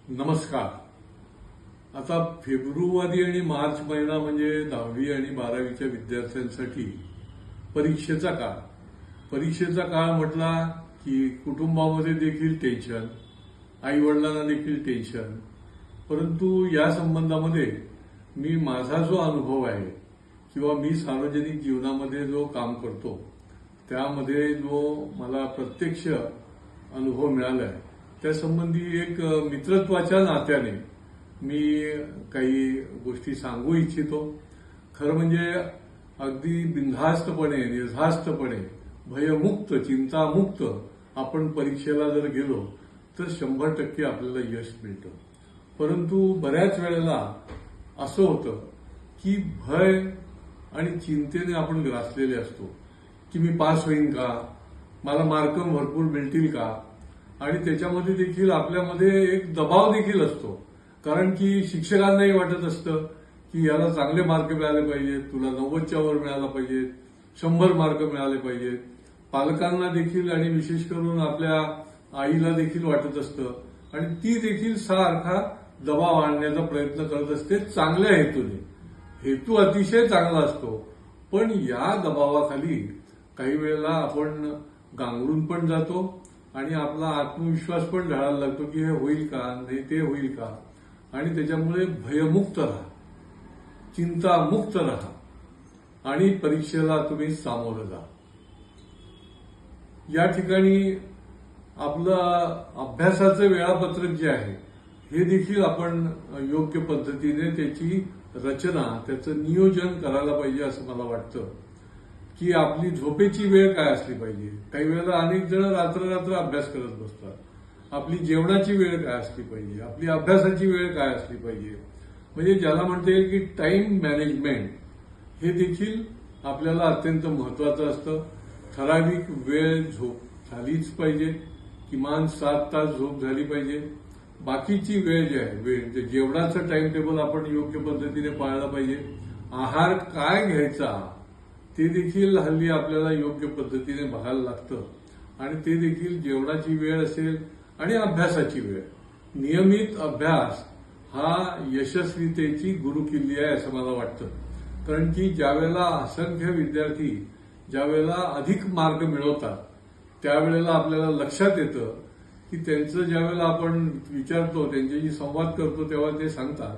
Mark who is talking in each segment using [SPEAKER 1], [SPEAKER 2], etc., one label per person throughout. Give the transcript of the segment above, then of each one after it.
[SPEAKER 1] नमस्कार. आता फेब्रुवारी आणि मार्च महिना म्हणजे 10वी आणि 12वीच्या विद्यार्थ्यांसाठी परीक्षेचा काळ. परीक्षेचा काळ म्हटला की कुटुंबामध्ये देखील टेन्शन, आई वडिलांना देखील टेन्शन. परंतु या संबंधामध्ये मी माझा जो अनुभव आहे किंवा मी सार्वजनिक जीवनामध्ये जो काम करतो त्यामध्ये जो मला प्रत्यक्ष अनुभव मिळाला आहे त्यासंबंधी एक मित्रत्वाच्या नात्याने मी काही गोष्टी सांगू इच्छितो. खरं म्हणजे अगदी बिनधास्तपणे, निर्धास्तपणे, भयमुक्त, चिंतामुक्त आपण परीक्षेला जर गेलो तर 100% आपल्याला यश मिळतं. परंतु बऱ्याच वेळेला असं होतं की भय आणि चिंतेने आपण ग्रासलेले असतो की मी पास होईन का, मला मार्क भरपूर मिळतील का, आणि त्याच्यामध्ये देखील आपल्यामध्ये एक दबाव देखील असतो. कारण की शिक्षकांनाही वाटत असतं की याला चांगले मार्क मिळाले पाहिजेत, तुला 90च्या वर मिळाला पाहिजे, 100 मार्क मिळाले पाहिजेत. पालकांना देखील आणि विशेष करून आपल्या आईला देखील वाटत असतं आणि ती देखील सारखा दबाव आणण्याचा प्रयत्न करत असते चांगल्या हेतूने. हेतू अतिशय चांगला असतो, पण या दबावाखाली काही वेळेला आपण गांगरून पण जातो आणि आपला आत्मविश्वास पण ढळायला लागतो की हे होईल का, नाही ते होईल का. आणि त्याच्यामुळे भयमुक्त राहा, चिंतामुक्त राहा आणि परीक्षेला तुम्ही सामोरं जा. या ठिकाणी आपलं अभ्यासाचं वेळापत्रक जे आहे हे देखील आपण योग्य पद्धतीने त्याची रचना, त्याचं नियोजन करायला पाहिजे असं मला वाटतं. की आपली झोपेची वेळ काय असली पाहिजे. काही वेळेला अनेक जण रात्र अभ्यास करत बसतात. आपली जेवणाची वेळ काय असली पाहिजे, आपली अभ्यासाची वेळ काय असली पाहिजे. म्हणजे ज्याला म्हणता येईल की टाइम मॅनेजमेंट हे देखील आपल्याला अत्यंत महत्वाचं असतं. ठराविक वेळ झोप झालीच पाहिजे, किमान 7 तास झोप झाली पाहिजे. बाकीची वेळ जी आहे, वेळ जेवणाचं टाइम टेबल आपण योग्य पद्धतीने पाळलं पाहिजे. आहार काय घ्यायचा ते देखील हल्ली आपल्याला योग्य पद्धतीने बघायला लागतं आणि ते देखील जेवणाची वेळ असेल आणि अभ्यासाची वेळ. नियमित अभ्यास हा यशस्वीतेची गुरुकिल्ली आहे असं मला वाटतं. कारण की ज्यावेळेला असंख्य विद्यार्थी ज्यावेळेला अधिक मार्क मिळवतात त्यावेळेला आपल्याला लक्षात येतं की त्यांचं ज्यावेळेला आपण विचारतो, त्यांच्याशी संवाद करतो, तेव्हा ते सांगतात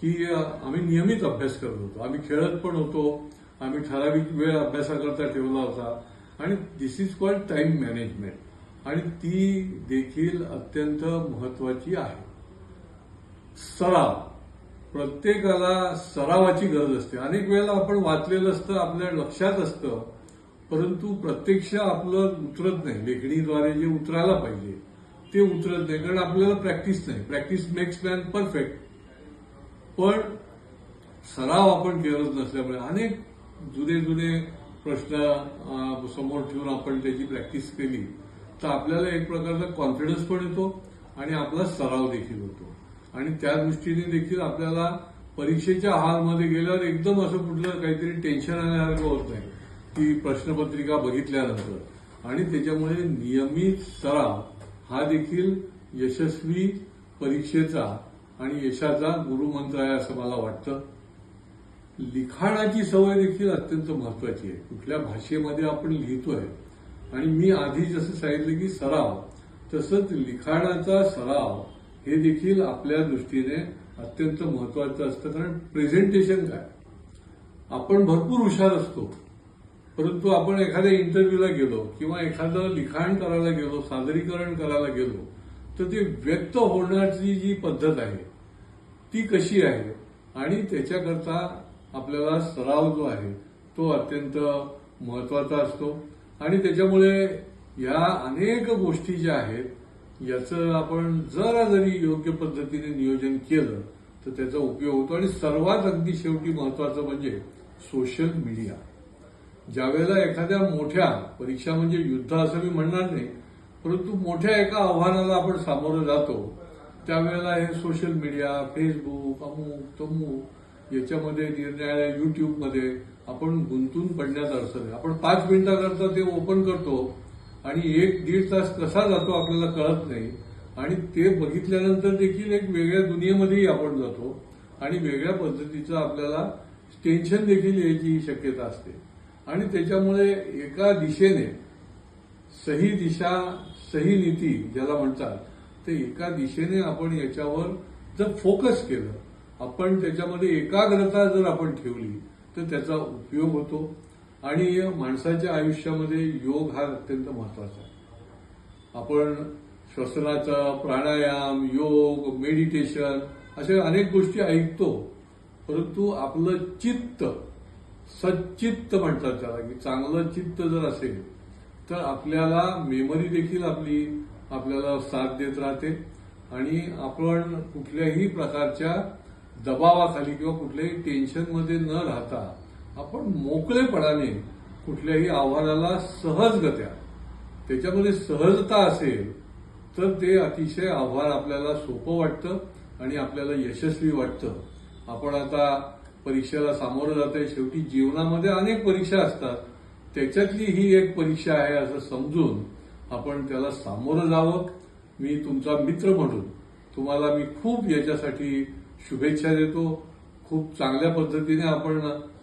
[SPEAKER 1] की आम्ही नियमित अभ्यास करत होतो, आम्ही खेळत पण होतो, आम्ही ठराविक वेळ अभ्यासाकरता ठेवला होता आणि दिस इज कॉल्ड टाइम मॅनेजमेंट आणि ती देखील अत्यंत महत्वाची आहे. सराव, प्रत्येकाला सरावाची गरज असते. अनेक वेळेला आपण वाचलेलं असतं, आपल्या लक्षात असतं, परंतु प्रत्यक्ष आपलं उतरत नाही. लेखणीद्वारे जे उतरायला पाहिजे ते उतरत नाही, कारण आपल्याला प्रॅक्टिस नाही. Practice makes man perfect. पण सराव आपण करत नसल्यामुळे अनेक जुने प्रश्न समोर ठेवून आपण त्याची प्रॅक्टिस केली तर आपल्याला एक प्रकारचा कॉन्फिडन्स पण येतो आणि आपला सराव देखील होतो. आणि त्या दृष्टीने देखील आपल्याला परीक्षेच्या हॉलमध्ये गेल्यावर एकदम असं कुठलं काहीतरी टेन्शन आल्यासारखं होत नाही की प्रश्नपत्रिका बघितल्यानंतर. आणि त्याच्यामुळे नियमित सराव हा देखील यशस्वी परीक्षेचा आणि यशाचा गुरुमंत्र आहे असं मला वाटतं. लिखाणाची सवय देखील अत्यंत महत्वाची आहे. कुठल्या भाषेमध्ये आपण लिहितोय आणि मी आधी जसं सांगितलं की सराव, तसंच लिखाणाचा सराव हे देखील आपल्या दृष्टीने अत्यंत महत्वाचं असतं. कारण प्रेझेंटेशन काय, आपण भरपूर हुशार असतो, परंतु आपण एखाद्या इंटरव्ह्यूला गेलो किंवा एखादं लिखाण करायला गेलो, सादरीकरण करायला गेलो तर ते व्यक्त होण्याची जी पद्धत आहे ती कशी आहे आणि त्याच्याकरता आपल्याला सराव जो आहे तो अत्यंत महत्वाचा असतो. आणि त्याच्यामुळे या अनेक गोष्टी ज्या आहेत याचं आपण जरी योग्य पद्धतीने नियोजन केलं तर त्याचा उपयोग होतो. आणि सर्वात अगदी शेवटी महत्वाचं म्हणजे सोशल मीडिया. ज्यावेळेला एखाद्या मोठ्या परीक्षा म्हणजे युद्ध असं मी म्हणणार नाही, परंतु मोठ्या एका आव्हानाला आपण सामोरं जातो त्यावेळेला हे सोशल मीडिया, फेसबुक, अमुक तमुक याच्यामध्ये निरनिराळ्या युट्यूबमध्ये आपण गुंतून पडण्यात अडचण आहे. आपण 5 मिनिटाकरता ते ओपन करतो आणि 1-1.5 तास कसा जातो आपल्याला कळत नाही आणि ते बघितल्यानंतर देखील एक वेगळ्या दुनियेमध्येही आपण जातो आणि वेगळ्या पद्धतीचं आपल्याला टेन्शन देखील यायची शक्यता असते. आणि त्याच्यामुळे एका दिशेने सही दिशा सही नीती ज्याला म्हणतात, ते एका दिशेने आपण याच्यावर जर फोकस केलं, आपण त्याच्यामध्ये एकाग्रता जर आपण ठेवली तर त्याचा उपयोग होतो. आणि माणसाच्या आयुष्यामध्ये योग हा अत्यंत महत्वाचा आहे. आपण श्वसनाचा प्राणायाम, योग, मेडिटेशन अशा अनेक गोष्टी ऐकतो, परंतु आपलं चित्त, सच्चित्त म्हणतात त्याला, की चांगलं चित्त जर असेल तर आपल्याला मेमरी देखील आपल्याला साथ देत राहते आणि आपण कुठल्याही प्रकारच्या दबावाखाली किंवा कुठल्याही टेन्शनमध्ये न राहता आपण मोकळेपणाने कुठल्याही आव्हानाला सहजगत्या, त्याच्यामध्ये सहजता असेल तर ते अतिशय आव्हान आपल्याला सोपं वाटतं आणि आपल्याला यशस्वी वाटतं. आपण आता परीक्षेला सामोरं जातोय. शेवटी जीवनामध्ये अनेक परीक्षा असतात, त्याच्यातली ही एक परीक्षा आहे असं समजून आपण त्याला सामोरं जावं. मी तुमचा मित्र म्हणून तुम्हाला मी खूप याच्यासाठी शुभेच्छा देतो. खूप चांगल्या पद्धतीने आपण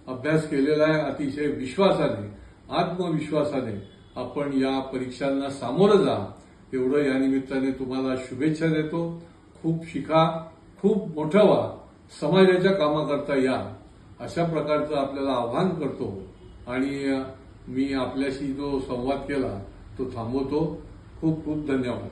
[SPEAKER 1] अभ्यास केलेला आहे. अतिशय विश्वासाने, आत्मविश्वासाने आपण या परीक्षांना सामोरं जा, एवढं या निमित्ताने तुम्हाला शुभेच्छा देतो. खूप शिका, खूप मोठं व्हा, समाजाच्या कामाकरता या, अशा प्रकारचं आपल्याला आवाहन करतो. आणि मी आपल्याशी जो संवाद केला तो थांबवतो. खूप खूप धन्यवाद.